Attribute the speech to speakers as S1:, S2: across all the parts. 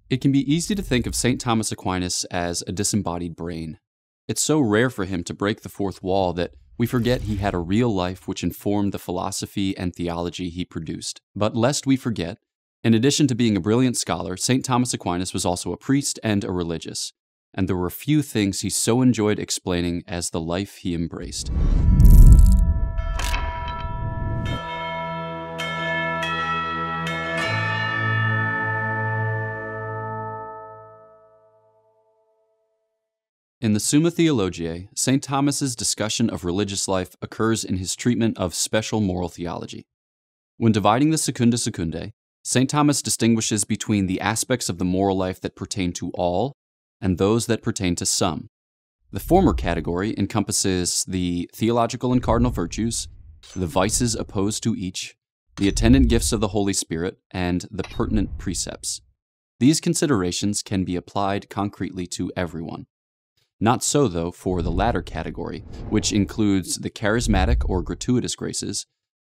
S1: It can be easy to think of St. Thomas Aquinas as a disembodied brain. It's so rare for him to break the fourth wall that we forget he had a real life which informed the philosophy and theology he produced. But lest we forget, in addition to being a brilliant scholar, St. Thomas Aquinas was also a priest and a religious, and there were few things he so enjoyed explaining as the life he embraced. In the Summa Theologiae, St. Thomas's discussion of religious life occurs in his treatment of special moral theology. When dividing the Secunda Secundae, St. Thomas distinguishes between the aspects of the moral life that pertain to all and those that pertain to some. The former category encompasses the theological and cardinal virtues, the vices opposed to each, the attendant gifts of the Holy Spirit, and the pertinent precepts. These considerations can be applied concretely to everyone. Not so, though, for the latter category, which includes the charismatic or gratuitous graces,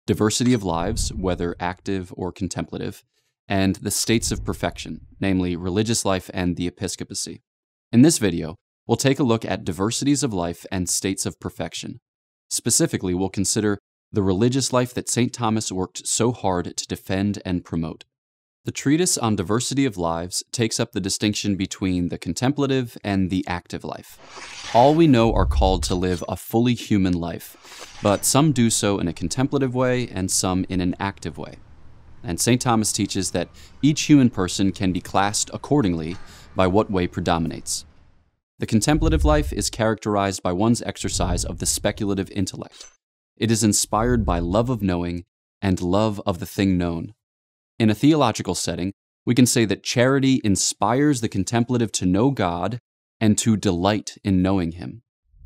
S1: diversity of lives, whether active or contemplative, and the states of perfection, namely religious life and the episcopacy. In this video, we'll take a look at diversities of life and states of perfection. Specifically, we'll consider the religious life that St. Thomas worked so hard to defend and promote. The treatise on diversity of lives takes up the distinction between the contemplative and the active life. All we know are called to live a fully human life, but some do so in a contemplative way and some in an active way. And St. Thomas teaches that each human person can be classed accordingly by what way predominates. The contemplative life is characterized by one's exercise of the speculative intellect. It is inspired by love of knowing and love of the thing known. In a theological setting, we can say that charity inspires the contemplative to know God and to delight in knowing Him.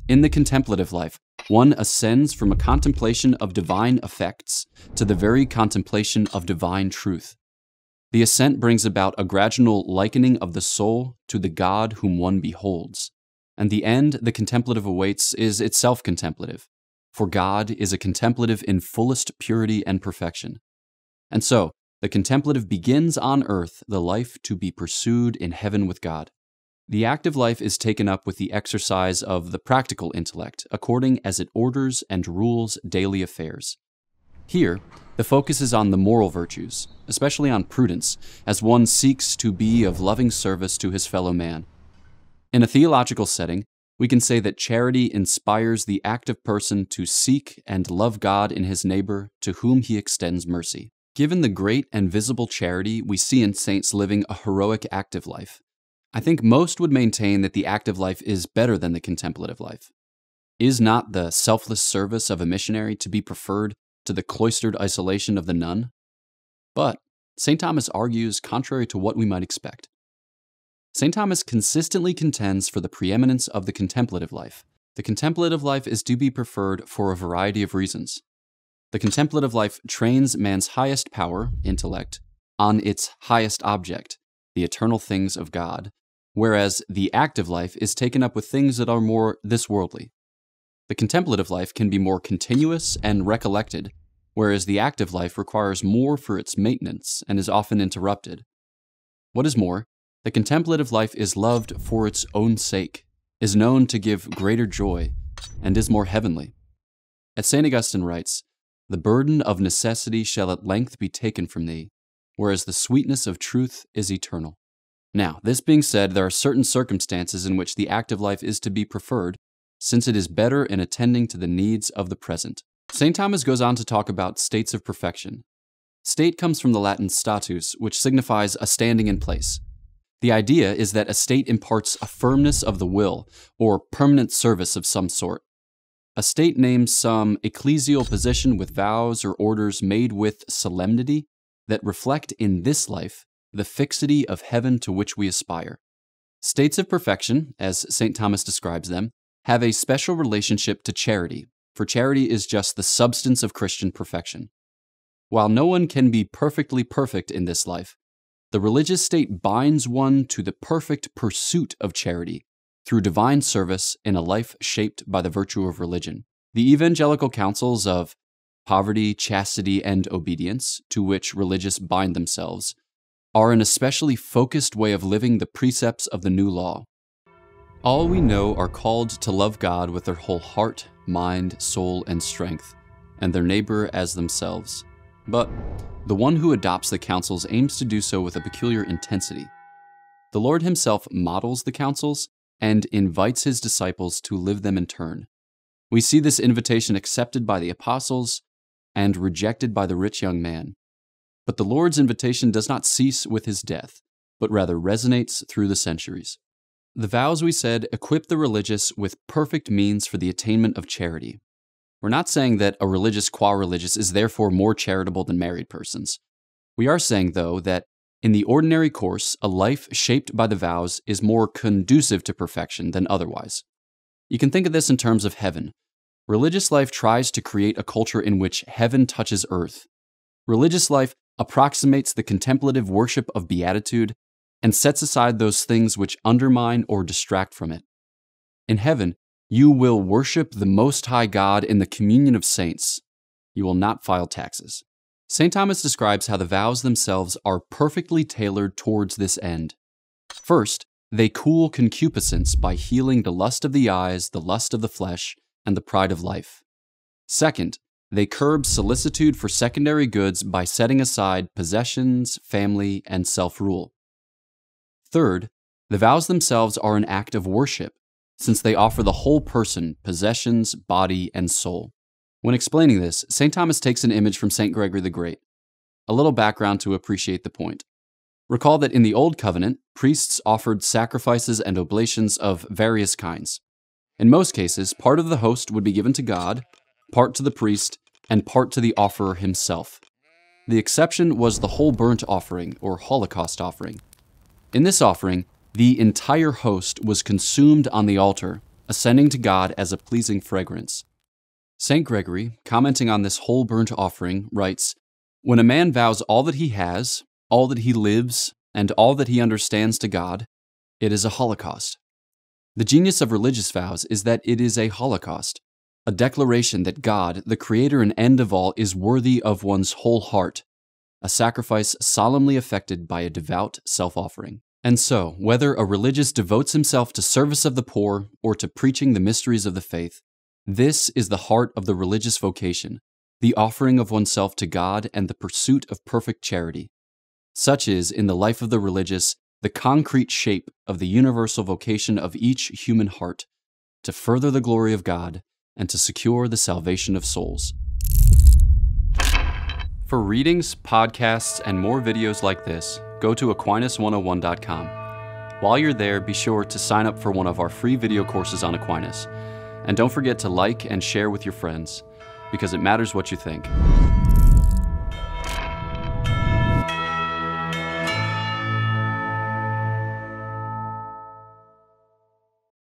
S1: In the contemplative life, one ascends from a contemplation of divine effects to the very contemplation of divine truth. The ascent brings about a gradual likening of the soul to the God whom one beholds, and the end the contemplative awaits is itself contemplative, for God is a contemplative in fullest purity and perfection. And so, the contemplative begins on earth the life to be pursued in heaven with God. The active life is taken up with the exercise of the practical intellect, according as it orders and rules daily affairs. Here, the focus is on the moral virtues, especially on prudence, as one seeks to be of loving service to his fellow man. In a theological setting, we can say that charity inspires the active person to seek and love God in his neighbor to whom he extends mercy. Given the great and visible charity we see in saints living a heroic active life, I think most would maintain that the active life is better than the contemplative life. Is not the selfless service of a missionary to be preferred to the cloistered isolation of the nun? But St. Thomas argues contrary to what we might expect. St. Thomas consistently contends for the preeminence of the contemplative life. The contemplative life is to be preferred for a variety of reasons. The contemplative life trains man's highest power, intellect, on its highest object, the eternal things of God, whereas the active life is taken up with things that are more this-worldly. The contemplative life can be more continuous and recollected, whereas the active life requires more for its maintenance and is often interrupted. What is more, the contemplative life is loved for its own sake, is known to give greater joy, and is more heavenly. As St. Augustine writes, "The burden of necessity shall at length be taken from thee, whereas the sweetness of truth is eternal." Now, this being said, there are certain circumstances in which the active life is to be preferred, since it is better in attending to the needs of the present. St. Thomas goes on to talk about states of perfection. State comes from the Latin status, which signifies a standing in place. The idea is that a state imparts a firmness of the will, or permanent service of some sort. A state names some ecclesial position with vows or orders made with solemnity that reflect in this life the fixity of heaven to which we aspire. States of perfection, as St. Thomas describes them, have a special relationship to charity, for charity is just the substance of Christian perfection. While no one can be perfectly perfect in this life, the religious state binds one to the perfect pursuit of charity, through divine service in a life shaped by the virtue of religion. The evangelical counsels of poverty, chastity, and obedience, to which religious bind themselves, are an especially focused way of living the precepts of the new law. All we know are called to love God with their whole heart, mind, soul, and strength, and their neighbor as themselves. But the one who adopts the counsels aims to do so with a peculiar intensity. The Lord himself models the counsels and invites his disciples to live them in turn. We see this invitation accepted by the apostles and rejected by the rich young man. But the Lord's invitation does not cease with his death, but rather resonates through the centuries. The vows, we said, equip the religious with perfect means for the attainment of charity. We're not saying that a religious qua religious is therefore more charitable than married persons. We are saying, though, that in the ordinary course, a life shaped by the vows is more conducive to perfection than otherwise. You can think of this in terms of heaven. Religious life tries to create a culture in which heaven touches earth. Religious life approximates the contemplative worship of beatitude and sets aside those things which undermine or distract from it. In heaven, you will worship the Most High God in the communion of saints. You will not file taxes. St. Thomas describes how the vows themselves are perfectly tailored towards this end. First, they cool concupiscence by healing the lust of the eyes, the lust of the flesh, and the pride of life. Second, they curb solicitude for secondary goods by setting aside possessions, family, and self-rule. Third, the vows themselves are an act of worship, since they offer the whole person, possessions, body, and soul. When explaining this, St. Thomas takes an image from St. Gregory the Great. A little background to appreciate the point. Recall that in the Old Covenant, priests offered sacrifices and oblations of various kinds. In most cases, part of the host would be given to God, part to the priest, and part to the offerer himself. The exception was the whole burnt offering, or Holocaust offering. In this offering, the entire host was consumed on the altar, ascending to God as a pleasing fragrance. St. Gregory, commenting on this whole burnt offering, writes, "When a man vows all that he has, all that he lives, and all that he understands to God, it is a holocaust." The genius of religious vows is that it is a holocaust, a declaration that God, the creator and end of all, is worthy of one's whole heart, a sacrifice solemnly effected by a devout self-offering. And so, whether a religious devotes himself to service of the poor or to preaching the mysteries of the faith, this is the heart of the religious vocation, the offering of oneself to God and the pursuit of perfect charity. Such is, in the life of the religious, the concrete shape of the universal vocation of each human heart, to further the glory of God and to secure the salvation of souls. For readings, podcasts, and more videos like this, go to Aquinas101.com. While you're there, be sure to sign up for one of our free video courses on Aquinas. And don't forget to like and share with your friends, because it matters what you think.